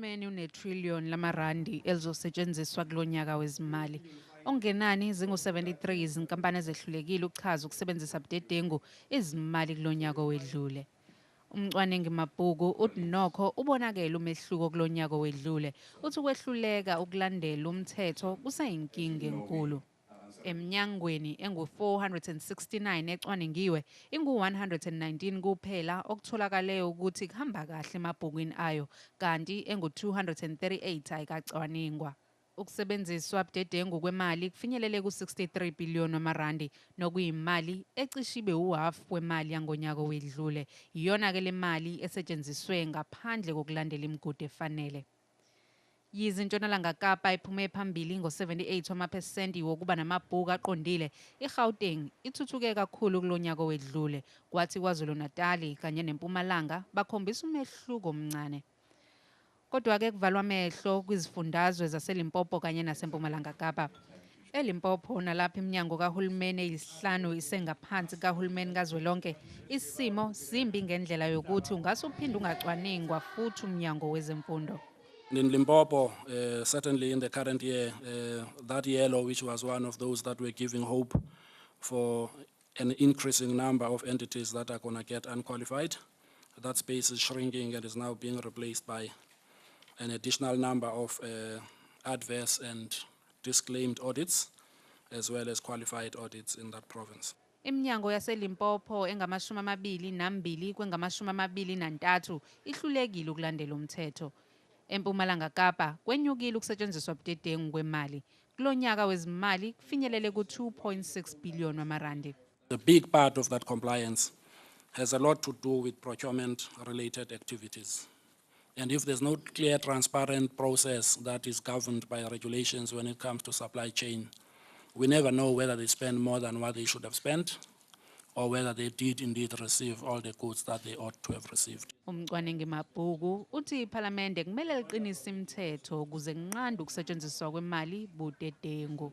uhulumeni une-trillion lamarandi elizosetshenziswa kulonyaka wezimali. Okungenani zingu-73 izinkampani ezehlulekile ukuchaza ukusebenzisa budedengu izimali kulonyaka owedlule. Umcwaningi-mabhuku uthi nokho ubonakele umehluko kulonyaka owedlule, uthi ukwehluleka ukulandela umthetho kusayinkinga enkulu. Emnyangweni engu-469 ecwaningiwe, ingu-119 kuphela okutholakaleyo ukuthi kuhamba kahle emabhukwini ayo, kanti engu-238 ayikacwaningwa. Ukusebenziswa budedengu kwemali kufinyelele ku-63 billion wamarandi, nokuyimali ecishe ibe uhalf wemali yangonyaka owedlule. Iyona-ke le mali esetshenziswe ngaphandle kokulandela imigudu efanele. Yize iNtshonalanga Kapa iphume phambili ngo-78 wamaphesenti wokuba namabhuku aqondile, iGauteng ithuthuke kakhulu kulonyaka owedlule, kwathi KwaZulu-Natali kanye neMpumalanga bakhombisa umehluko omncane. Kodwa-ke kuvalwa amehlo kwizifundazwe zaseLimpopo kanye naseMpumalanga Kapa. eLimpopo nalapho iminyango kahulumeni eyisihlanu isengaphansi kahulumeni kazwelonke, isimo simbi ngendlela yokuthi ungase uphinde ungacwaningwa futhi uMyango wezeMfundo. In Limpopo, certainly in the current year, that yellow, which was one of those that were giving hope for an increasing number of entities that are going to get unqualified, that space is shrinking and is now being replaced by an additional number of adverse and disclaimed audits, as well as qualified audits in that province. Iminyango yaseLimpopo engamashumi-22 kwengamashumi-23 ihlulekile ukulandela umthetho. Empumalanga Kapa kwenyukile ukusetshenziswa budedengu kwemali. Kulonyaka wezimali kufinyelele ku-2.6 billion wamarandi. The big part of that compliance has a lot to do with procurement-related activities. And if there's no clear, transparent process that is governed by regulations when it comes to supply chain, we never know whether they spend more than what they should have spent, or whether they did indeed receive all the goods that they ought to have received. Umcwaningi-mabhuku uthi iPhalamende kumele liqinise imithetho ukuze kunqandwe ukusetshenziswa kwemali budedengu.